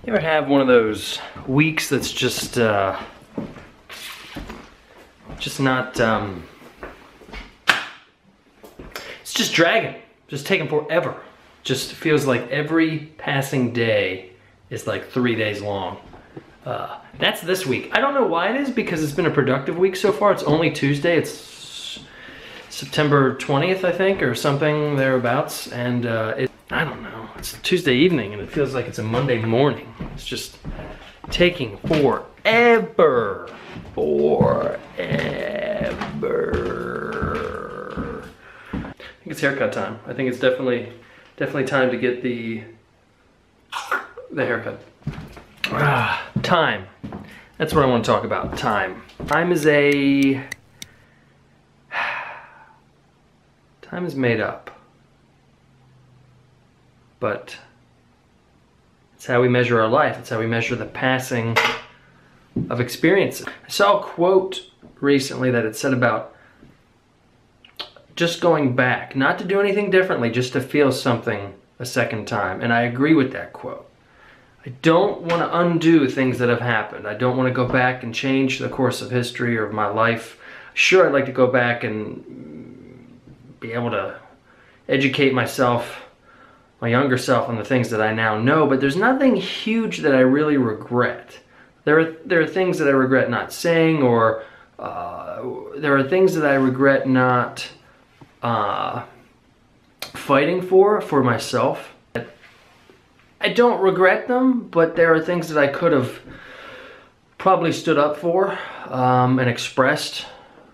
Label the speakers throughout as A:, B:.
A: You ever have one of those weeks that's just not, it's just dragging, just taking forever. Just feels like every passing day is like 3 days long. That's this week. I don't know why it is, because it's been a productive week so far. It's only Tuesday. It's September 20th, I think, or something thereabouts. And I don't know. It's Tuesday evening and it feels like it's a Monday morning. It's just taking forever. Forever. I think it's haircut time. I think it's definitely time to get the haircut. Time. That's what I want to talk about. Time. Time is made up. But it's how we measure our life. It's how we measure the passing of experiences. I saw a quote recently that it said about just going back, not to do anything differently, just to feel something a second time. And I agree with that quote. I don't want to undo things that have happened. I don't want to go back and change the course of history or of my life. Sure, I'd like to go back and be able to educate myself, my younger self, on the things that I now know, but there's nothing huge that I really regret. There are things that I regret not saying, or there are things that I regret not fighting for myself. I don't regret them, but there are things that I could have probably stood up for and expressed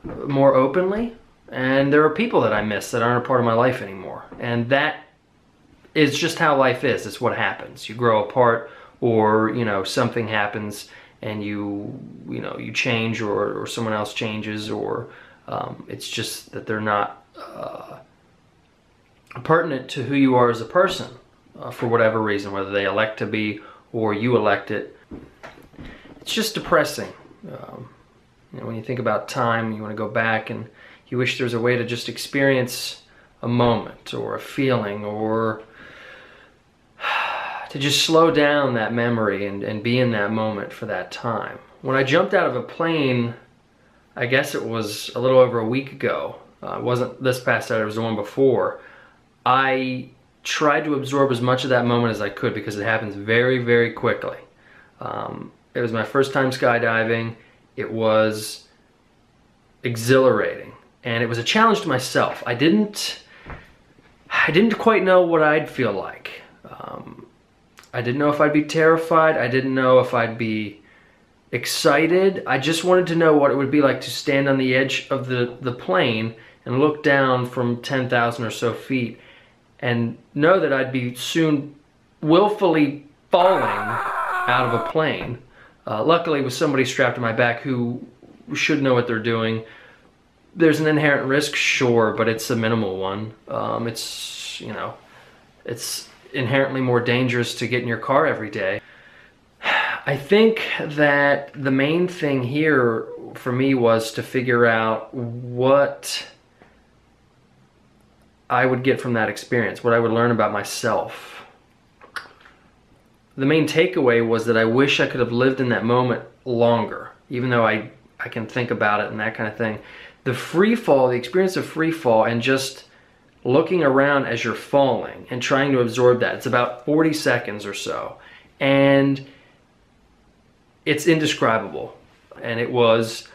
A: more openly. And there are people that I miss that aren't a part of my life anymore. And that is just how life is. It's what happens. You grow apart, or, you know, something happens and you change, or someone else changes, or it's just that they're not pertinent to who you are as a person for whatever reason, whether they elect to be or you elect it. It's just depressing. You know, when you think about time, you want to go back and you wish there was a way to just experience a moment or a feeling, or to just slow down that memory and be in that moment for that time. When I jumped out of a plane, I guess it was a little over a week ago. It wasn't this past Saturday, it was the one before. I tried to absorb as much of that moment as I could, because it happens very, very quickly. It was my first time skydiving. It was exhilarating, and it was a challenge to myself. I didn't quite know what I'd feel like. I didn't know if I'd be terrified. I didn't know if I'd be excited. I just wanted to know what it would be like to stand on the edge of the plane and look down from 10,000 or so feet and know that I'd be soon willfully falling out of a plane. Luckily, with somebody strapped to my back who should know what they're doing. There's an inherent risk, sure, but it's a minimal one. It's inherently more dangerous to get in your car every day. I think that the main thing here for me was to figure out what I would get from that experience, what I would learn about myself. The main takeaway was that I wish I could have lived in that moment longer, even though I can think about it and that kind of thing. The free fall, the experience of free fall, and just looking around as you're falling and trying to absorb that. It's about 40 seconds or so. And it's indescribable. And it was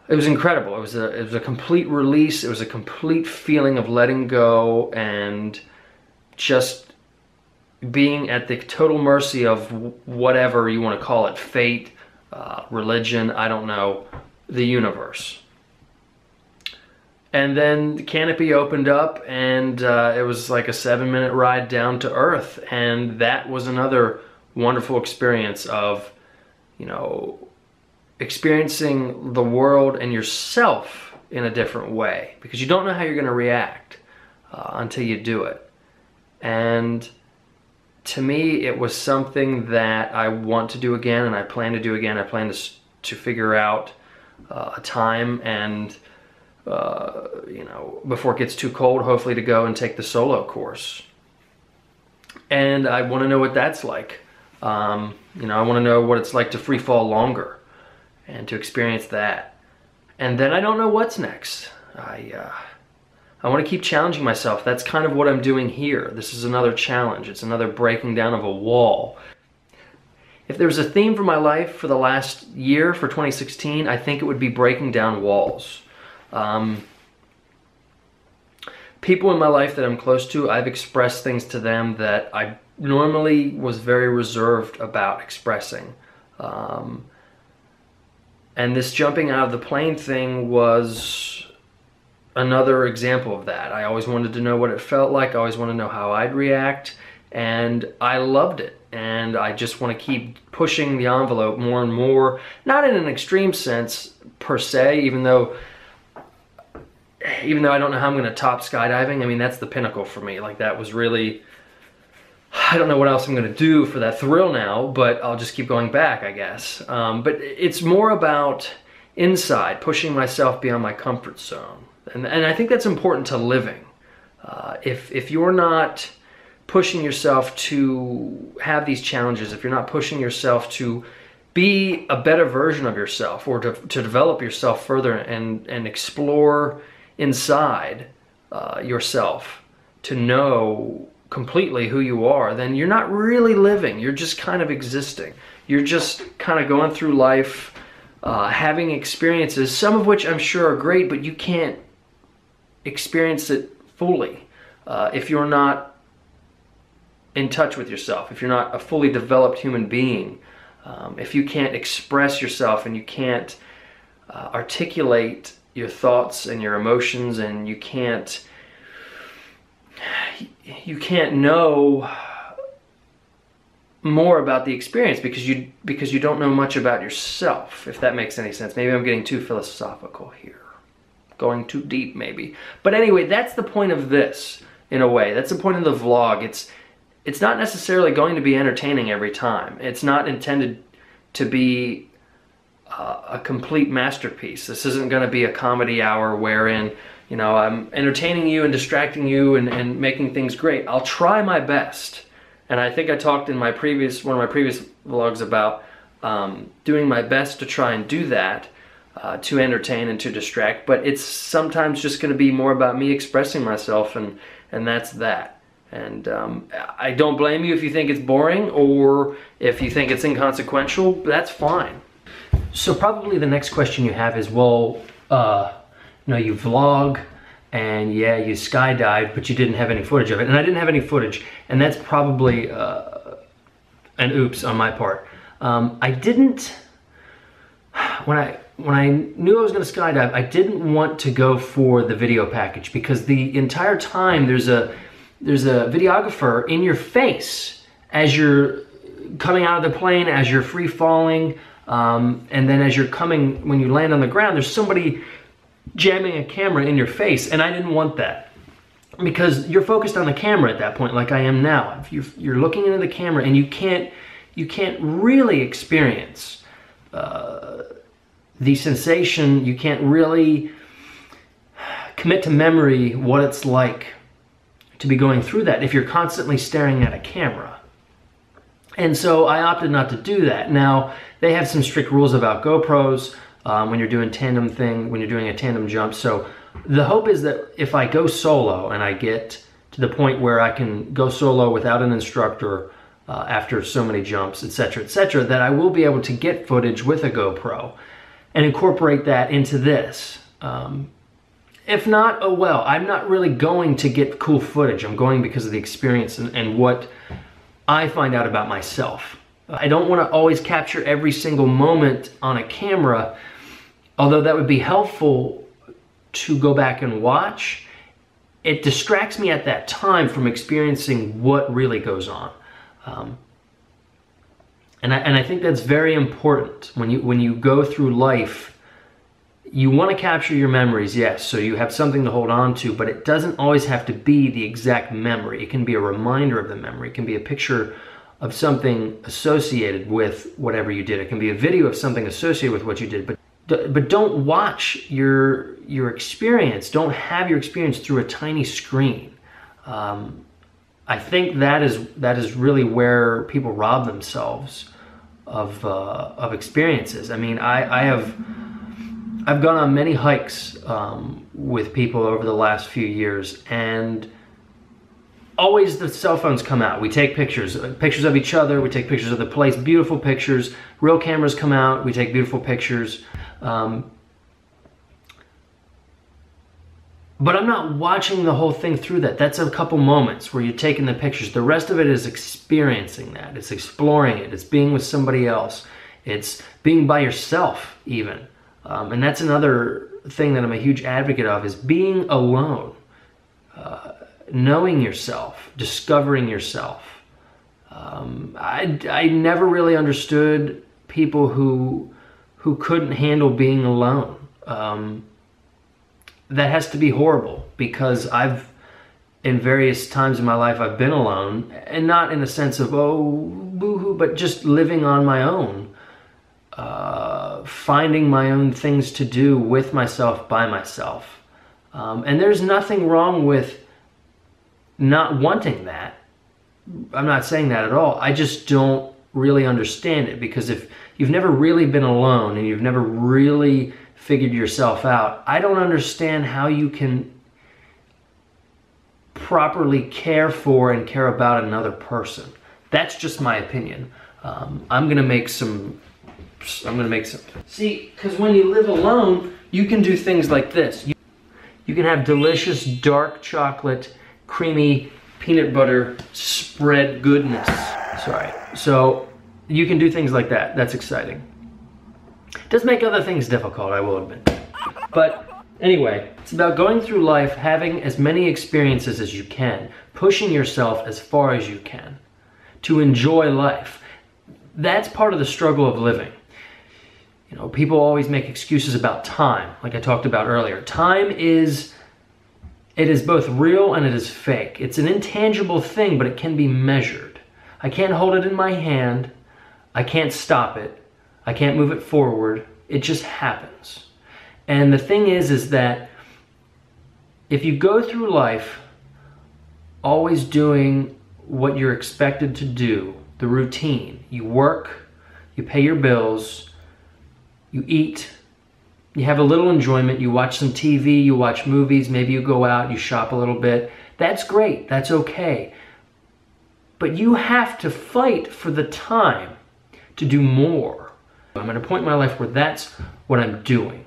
A: incredible. It was a complete release. It was a complete feeling of letting go and just being at the total mercy of whatever you want to call it, fate, religion, I don't know, the universe. And then the canopy opened up, and it was like a 7-minute ride down to Earth, and that was another wonderful experience of, you know, experiencing the world and yourself in a different way, because you don't know how you're going to react until you do it. And to me, it was something that I want to do again, and I plan to do again. I plan to figure out a time and you know, before it gets too cold, hopefully to go and take the solo course. And I want to know what that's like. You know, I want to know what it's like to free fall longer and to experience that. And then I don't know what's next. I want to keep challenging myself. That's kind of what I'm doing here. This is another challenge. It's another breaking down of a wall. If there was a theme for my life for the last year, for 2016, I think it would be breaking down walls. People in my life that I'm close to, I've expressed things to them that I normally was very reserved about expressing. And this jumping out of the plane thing was another example of that. I always wanted to know what it felt like. I always wanted to know how I'd react. And I loved it. And I just want to keep pushing the envelope more and more. Not in an extreme sense, per se, even though I don't know how I'm going to top skydiving. I mean, that's the pinnacle for me. Like, that was really, I don't know what else I'm going to do for that thrill now, but I'll just keep going back, I guess. But it's more about inside, pushing myself beyond my comfort zone. And I think that's important to living. If you're not pushing yourself to have these challenges, if you're not pushing yourself to be a better version of yourself, or to develop yourself further and explore inside yourself to know completely who you are, then you're not really living. You're just kind of existing. You're just kind of going through life, having experiences, some of which I'm sure are great, but you can't experience it fully if you're not in touch with yourself, if you're not a fully developed human being, if you can't express yourself and you can't articulate your thoughts and your emotions, and you can't know more about the experience because you don't know much about yourself, if that makes any sense. Maybe I'm getting too philosophical here, going too deep maybe. But anyway, that's the point of this, in a way. That's the point of the vlog. It's not necessarily going to be entertaining every time. It's not intended to be a complete masterpiece. This isn't going to be a comedy hour wherein, you know, I'm entertaining you and distracting you and making things great. I'll try my best. And I think I talked in one of my previous vlogs about doing my best to try and do that, to entertain and to distract. But it's sometimes just going to be more about me expressing myself, and that's that. And I don't blame you if you think it's boring, or if you think it's inconsequential. That's fine. So probably the next question you have is, well, you know, you vlog and yeah, you skydive, but you didn't have any footage of it. And I didn't have any footage, and that's probably an oops on my part. I didn't, when I knew I was going to skydive, I didn't want to go for the video package, because the entire time there's a videographer in your face as you're coming out of the plane, as you're free falling, and then as you're coming, when you land on the ground, there's somebody jamming a camera in your face, and I didn't want that, because you're focused on the camera at that point, like I am now. If you're looking into the camera, and you can't really experience the sensation. You can't really commit to memory what it's like to be going through that if you're constantly staring at a camera. And so I opted not to do that. Now, they have some strict rules about GoPros when you're doing when you're doing a tandem jump. So the hope is that if I go solo and I get to the point where I can go solo without an instructor after so many jumps, etc., that I will be able to get footage with a GoPro and incorporate that into this. If not, oh well, I'm not really going to get cool footage. I'm going because of the experience and what I find out about myself. I don't want to always capture every single moment on a camera, although that would be helpful to go back and watch. It distracts me at that time from experiencing what really goes on. And I think that's very important. When you go through life, you want to capture your memories, yes, so you have something to hold on to, but it doesn't always have to be the exact memory. It can be a reminder of the memory. It can be a picture of something associated with whatever you did. It can be a video of something associated with what you did, but don't watch your experience. Don't have your experience through a tiny screen. I I think that is really where people rob themselves of experiences. I mean, I've gone on many hikes with people over the last few years, and always the cell phones come out. We take pictures of each other, we take pictures of the place, beautiful pictures. Real cameras come out, we take beautiful pictures. But I'm not watching the whole thing through that. That's a couple moments where you're taking the pictures. The rest of it is experiencing that. It's exploring it. It's being with somebody else. It's being by yourself even. And that's another thing that I'm a huge advocate of, is being alone. Knowing yourself, discovering yourself. I never really understood people who couldn't handle being alone. That has to be horrible, because in various times in my life, I've been alone, and not in a sense of, oh, boo-hoo, but just living on my own, finding my own things to do with myself, by myself. And there's nothing wrong with not wanting that. I'm not saying that at all. I just don't really understand it, because if you've never really been alone and you've never really figured yourself out, I don't understand how you can properly care for and care about another person. That's just my opinion. I'm gonna make some. See, because when you live alone, you can do things like this. You can have delicious dark chocolate, creamy peanut butter spread goodness. Sorry. So you can do things like that. That's exciting. Does make other things difficult, I will admit. But anyway, it's about going through life, having as many experiences as you can, pushing yourself as far as you can, to enjoy life. That's part of the struggle of living. You know, people always make excuses about time, like I talked about earlier. Time is both real and it is fake. It's an intangible thing, but it can be measured. I can't hold it in my hand. I can't stop it. I can't move it forward. It just happens. And the thing is that if you go through life always doing what you're expected to do, the routine, you work, you pay your bills, you eat, you have a little enjoyment, you watch some TV, you watch movies, maybe you go out, you shop a little bit. That's great, that's okay. But you have to fight for the time to do more. I'm at a point in my life where that's what I'm doing.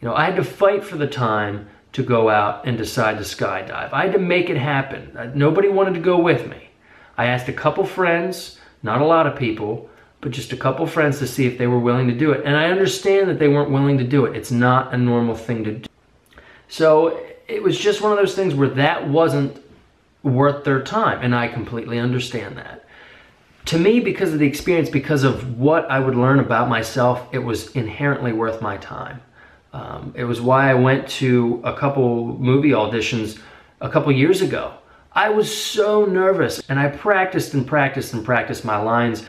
A: You know, I had to fight for the time to go out and decide to skydive. I had to make it happen. Nobody wanted to go with me. I asked a couple friends, not a lot of people, but just a couple friends to see if they were willing to do it. And I understand that they weren't willing to do it. It's not a normal thing to do. So it was just one of those things where that wasn't worth their time, and I completely understand that. To me, because of the experience, because of what I would learn about myself, it was inherently worth my time. It was why I went to a couple movie auditions a couple years ago. I was so nervous, and I practiced and practiced and practiced my lines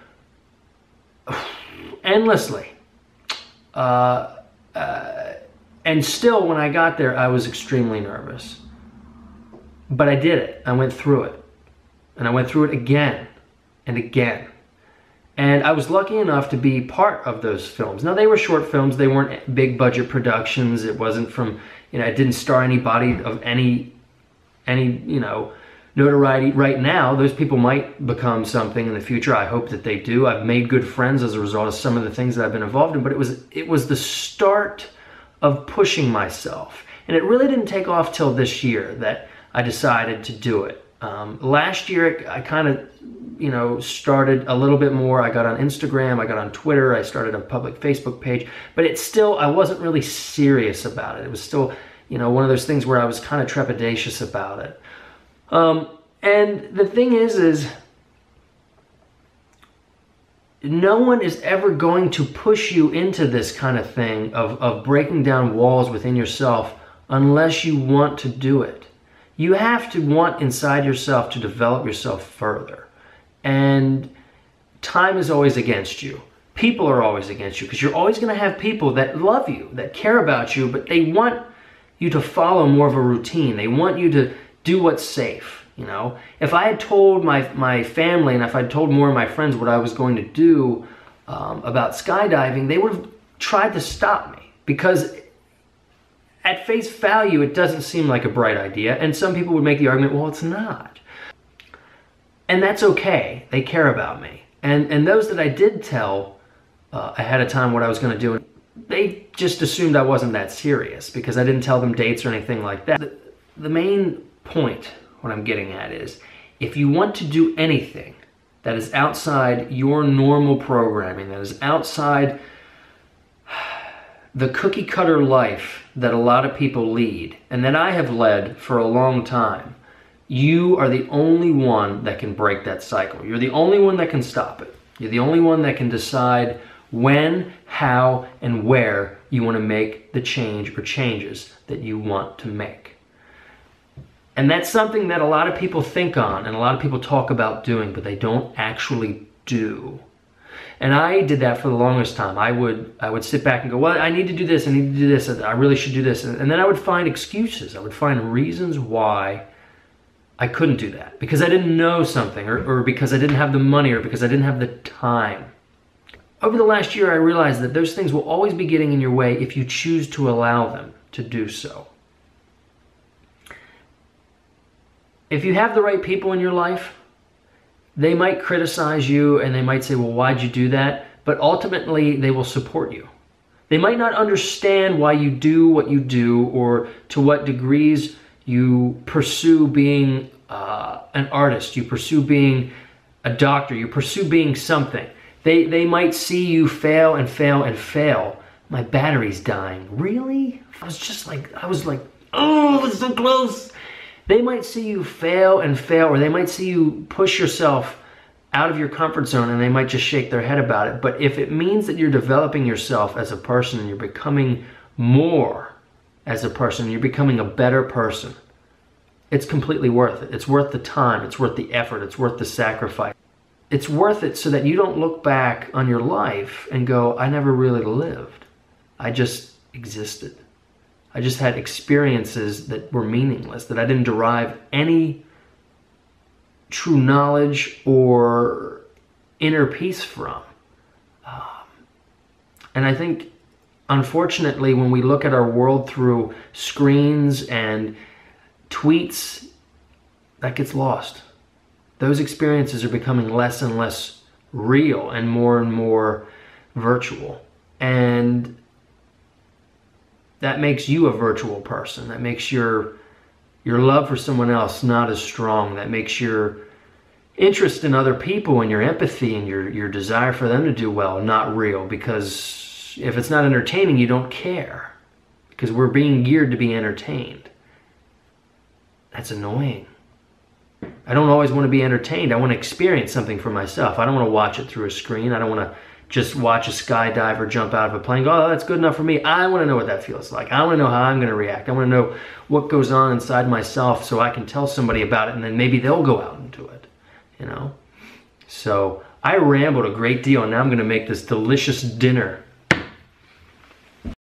A: endlessly. And still, when I got there, I was extremely nervous. But I did it. I went through it. And I went through it again and again. And I was lucky enough to be part of those films. Now, they were short films. They weren't big budget productions. It wasn't from, you know, it didn't star anybody of any, you know, notoriety right now. Those people might become something in the future. I hope that they do. I've made good friends as a result of some of the things that I've been involved in, but it was the start of pushing myself. And it really didn't take off till this year that I decided to do it. Last year, I kind of, you know, started a little bit more. I got on Instagram, I got on Twitter, I started a public Facebook page, but it's still, I wasn't really serious about it. It was still, you know, one of those things where I was kind of trepidatious about it. And the thing is no one is ever going to push you into this kind of thing of breaking down walls within yourself unless you want to do it. You have to want inside yourself to develop yourself further. And time is always against you. People are always against you, because you're always going to have people that love you, that care about you, but they want you to follow more of a routine. They want you to do what's safe. You know, if I had told my family and if I'd told more of my friends what I was going to do about skydiving, they would have tried to stop me, because at face value, it doesn't seem like a bright idea. And some people would make the argument, well, it's not. And that's okay. They care about me. And those that I did tell ahead of time what I was going to do, they just assumed I wasn't that serious because I didn't tell them dates or anything like that. The main point, what I'm getting at is, if you want to do anything that is outside your normal programming, that is outside the cookie cutter life that a lot of people lead, and that I have led for a long time, you are the only one that can break that cycle. You're the only one that can stop it. You're the only one that can decide when, how, and where you want to make the change or changes that you want to make. And that's something that a lot of people think on and a lot of people talk about doing, but they don't actually do. And I did that for the longest time. I would sit back and go, well, I need to do this, I need to do this, I really should do this. And then I would find excuses. I would find reasons why I couldn't do that. Because I didn't know something, or because I didn't have the money, or because I didn't have the time. Over the last year, I realized that those things will always be getting in your way if you choose to allow them to do so. If you have the right people in your life, they might criticize you and they might say, well, why'd you do that? But ultimately, they will support you. They might not understand why you do what you do, or to what degrees you pursue being an artist, you pursue being a doctor, you pursue being something. They might see you fail and fail and fail. My battery's dying. Really? I was like, oh, it's so close. They might see you fail and fail, or they might see you push yourself out of your comfort zone, and they might just shake their head about it. But if it means that you're developing yourself as a person and you're becoming more as a person, you're becoming a better person, it's completely worth it. It's worth the time, it's worth the effort, it's worth the sacrifice. It's worth it so that you don't look back on your life and go, I never really lived. I just existed. I just had experiences that were meaningless, that I didn't derive any true knowledge or inner peace from. And I think, unfortunately, when we look at our world through screens and tweets, that gets lost. Those experiences are becoming less and less real and more virtual. And that makes you a virtual person. That makes your love for someone else not as strong. That makes your interest in other people and your empathy and your desire for them to do well not real. Because if it's not entertaining, you don't care. Because we're being geared to be entertained. That's annoying. I don't always want to be entertained. I want to experience something for myself. I don't want to watch it through a screen. I don't want to just watch a skydiver jump out of a plane. Go, oh, that's good enough for me. I want to know what that feels like. I want to know how I'm going to react. I want to know what goes on inside myself so I can tell somebody about it, and then maybe they'll go out and do it, you know? So I rambled a great deal, and now I'm going to make this delicious dinner